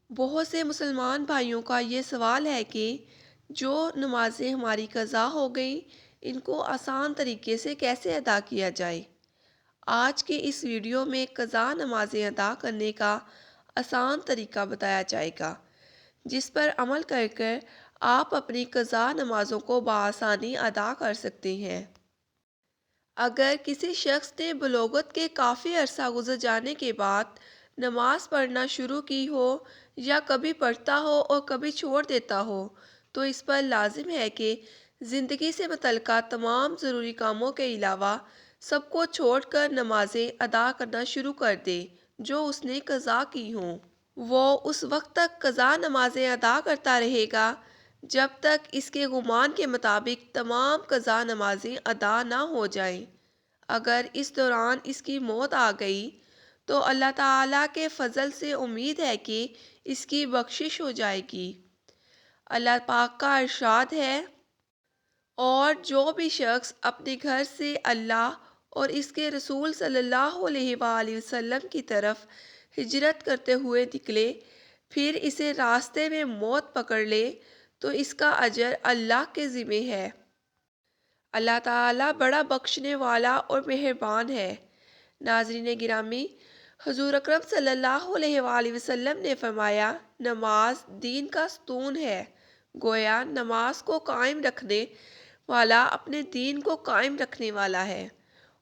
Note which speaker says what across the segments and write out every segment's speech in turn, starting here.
Speaker 1: بہت سے مسلمان بھائیوں کا یہ سوال ہے کہ جو نمازیں ہماری قضا ہو گئیں ان کو آسان طریقے سے کیسے ادا کیا جائے۔ آج کے اس ویڈیو میں قضا نمازیں ادا کرنے کا آسان طریقہ بتایا جائے گا، جس پر عمل کر کر آپ اپنی قضا نمازوں کو بآسانی ادا کر سکتے ہیں۔ اگر کسی شخص نے بلوغت کے کافی عرصہ گزر جانے کے بعد نماز پڑھنا شروع کی ہو یا کبھی پڑھتا ہو اور کبھی چھوڑ دیتا ہو تو اس پر لازم ہے کہ زندگی سے متعلقہ تمام ضروری کاموں کے علاوہ سب کو چھوڑ کر نمازیں ادا کرنا شروع کر دے جو اس نے قضا کی ہوں۔ وہ اس وقت تک قضا نمازیں ادا کرتا رہے گا جب تک اس کے گمان کے مطابق تمام قضا نمازیں ادا نہ ہو جائیں۔ اگر اس دوران اس کی موت آ گئی تو اللہ تعالیٰ کے فضل سے امید ہے کہ اس کی بخشش ہو جائے گی۔ اللہ پاک کا ارشاد ہے، اور جو بھی شخص اپنے گھر سے اللہ اور اس کے رسول صلی اللہ علیہ وآلہ وسلم کی طرف ہجرت کرتے ہوئے نکلے پھر اسے راستے میں موت پکڑ لے تو اس کا اجر اللہ کے ذمہ ہے۔ اللہ تعالیٰ بڑا بخشنے والا اور مہربان ہے۔ ناظرین گرامی، حضور اکرم صلی اللہ علیہ وآلہ وسلم نے فرمایا، نماز دین کا ستون ہے۔ گویا نماز کو قائم رکھنے والا اپنے دین کو قائم رکھنے والا ہے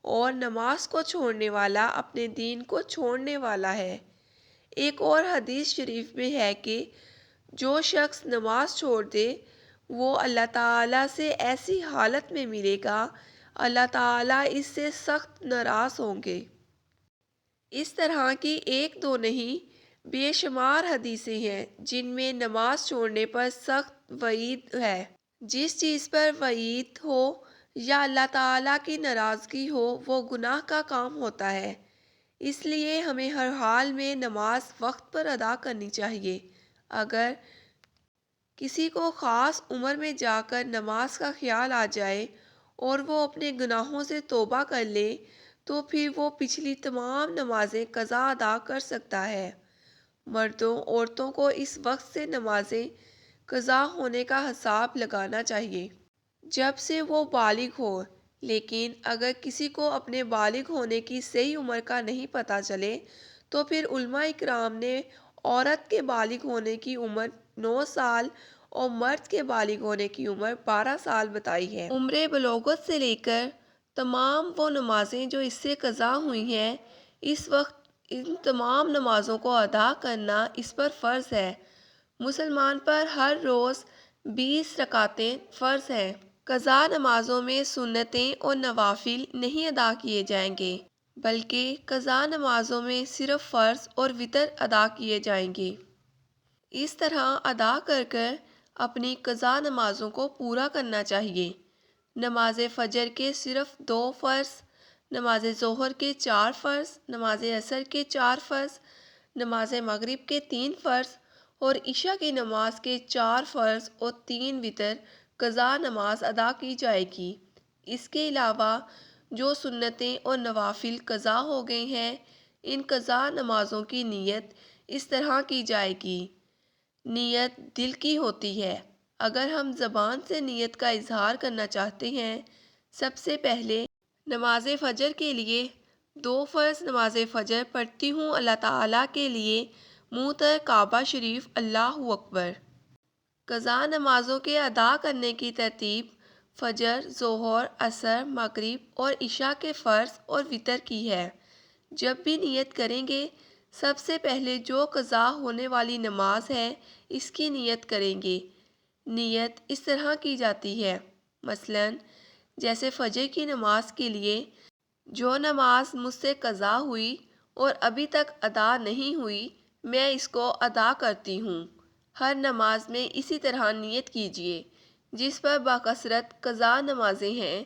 Speaker 1: اور نماز کو چھوڑنے والا اپنے دین کو چھوڑنے والا ہے۔ ایک اور حدیث شریف میں ہے کہ جو شخص نماز چھوڑ دے وہ اللہ تعالیٰ سے ایسی حالت میں ملے گا اللہ تعالیٰ اس سے سخت ناراض ہوں گے۔ اس طرح کی ایک دو نہیں بے شمار حدیثیں ہیں جن میں نماز چھوڑنے پر سخت وعید ہے۔ جس چیز پر وعید ہو یا اللہ تعالیٰ کی ناراضگی ہو وہ گناہ کا کام ہوتا ہے، اس لیے ہمیں ہر حال میں نماز وقت پر ادا کرنی چاہیے۔ اگر کسی کو خاص عمر میں جا کر نماز کا خیال آ جائے اور وہ اپنے گناہوں سے توبہ کر لے تو پھر وہ پچھلی تمام نمازیں قضا ادا کر سکتا ہے۔ مردوں عورتوں کو اس وقت سے نمازیں قضا ہونے کا حساب لگانا چاہیے جب سے وہ بالغ ہو، لیکن اگر کسی کو اپنے بالغ ہونے کی صحیح عمر کا نہیں پتہ چلے تو پھر علماء اکرام نے عورت کے بالغ ہونے کی عمر 9 سال اور مرد کے بالغ ہونے کی عمر 12 سال بتائی ہے۔ عمر بلوغت سے لے کر تمام وہ نمازیں جو اس سے قضا ہوئی ہیں، اس وقت ان تمام نمازوں کو ادا کرنا اس پر فرض ہے۔ مسلمان پر ہر روز 20 رکعتیں فرض ہیں۔ قضا نمازوں میں سنتیں اور نوافل نہیں ادا کیے جائیں گے، بلکہ قضا نمازوں میں صرف فرض اور وتر ادا کیے جائیں گے۔ اس طرح ادا کر کر اپنی قضا نمازوں کو پورا کرنا چاہیے۔ نماز فجر کے صرف 2 فرض، نماز ظہر کے 4 فرض، نماز عصر کے 4 فرض، نماز مغرب کے 3 فرض اور عشاء کی نماز کے 4 فرض اور 3 وتر قضا نماز ادا کی جائے گی۔ اس کے علاوہ جو سنتیں اور نوافل قضا ہو گئے ہیں، ان قضا نمازوں کی نیت اس طرح کی جائے گی۔ نیت دل کی ہوتی ہے۔ اگر ہم زبان سے نیت کا اظہار کرنا چاہتے ہیں، سب سے پہلے نماز فجر کے لیے 2 فرض نماز فجر پڑھتی ہوں اللہ تعالیٰ کے لیے منہ تر کعبہ شریف اللہ اکبر۔ قضا نمازوں کے ادا کرنے کی ترتیب فجر، ظہر، عصر، مغرب اور عشاء کے فرض اور وتر کی ہے۔ جب بھی نیت کریں گے سب سے پہلے جو قضا ہونے والی نماز ہے اس کی نیت کریں گے۔ نیت اس طرح کی جاتی ہے، مثلاً جیسے فجر کی نماز کے لیے جو نماز مجھ سے قضا ہوئی اور ابھی تک ادا نہیں ہوئی میں اس کو ادا کرتی ہوں۔ ہر نماز میں اسی طرح نیت کیجیے۔ جس پر باکثرت قضا نمازیں ہیں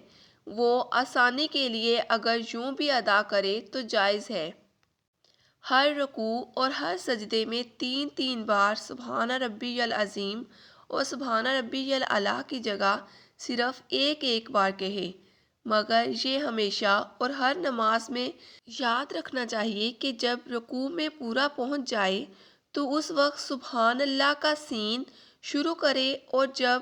Speaker 1: وہ آسانی کے لیے اگر یوں بھی ادا کرے تو جائز ہے۔ ہر رکوع اور ہر سجدے میں 3 بار سبحان ربی العظیم اور سبحان ربی الاعلیٰ کی جگہ صرف ایک بار کہے، مگر یہ ہمیشہ اور ہر نماز میں یاد رکھنا چاہیے کہ جب رکوع میں پورا پہنچ جائے تو اس وقت سبحان اللہ کا سین شروع کرے اور جب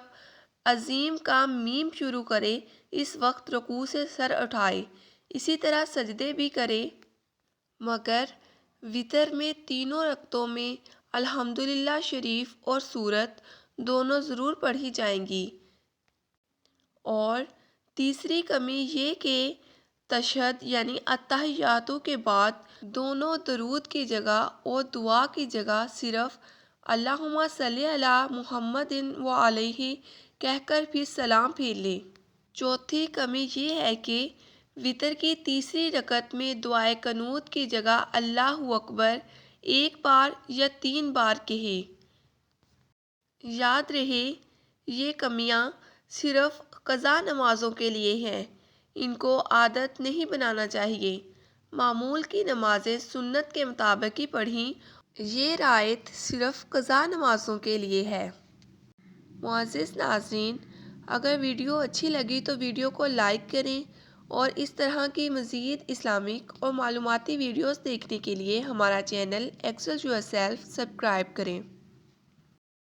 Speaker 1: عظیم کا میم شروع کرے اس وقت رکوع سے سر اٹھائے، اسی طرح سجدے بھی کرے، مگر وتر میں تینوں رکعتوں میں الحمدللہ شریف اور سورت دونوں ضرور پڑھی جائیں گی۔ اور تیسری کمی یہ کہ تشہد یعنی اتحیاتو کے بعد دونوں درود کی جگہ اور دعا کی جگہ صرف اللہم صلی علی محمد وعلیہ کہہ کر پھر سلام پھیر لیں۔ چوتھی کمی یہ ہے کہ وتر کی تیسری رکعت میں دعائے قنوت کی جگہ اللہ اکبر ایک بار یا 3 بار کہے۔ یاد رہے یہ کمیاں صرف قضا نمازوں کے لیے ہیں، ان کو عادت نہیں بنانا چاہیے۔ معمول کی نمازیں سنت کے مطابق ہی پڑھیں، یہ رعایت صرف قضا نمازوں کے لیے ہے۔ معزز ناظرین، اگر ویڈیو اچھی لگی تو ویڈیو کو لائک کریں اور اس طرح کی مزید اسلامک اور معلوماتی ویڈیوز دیکھنے کے لیے ہمارا channel excel yourself subscribe کریں۔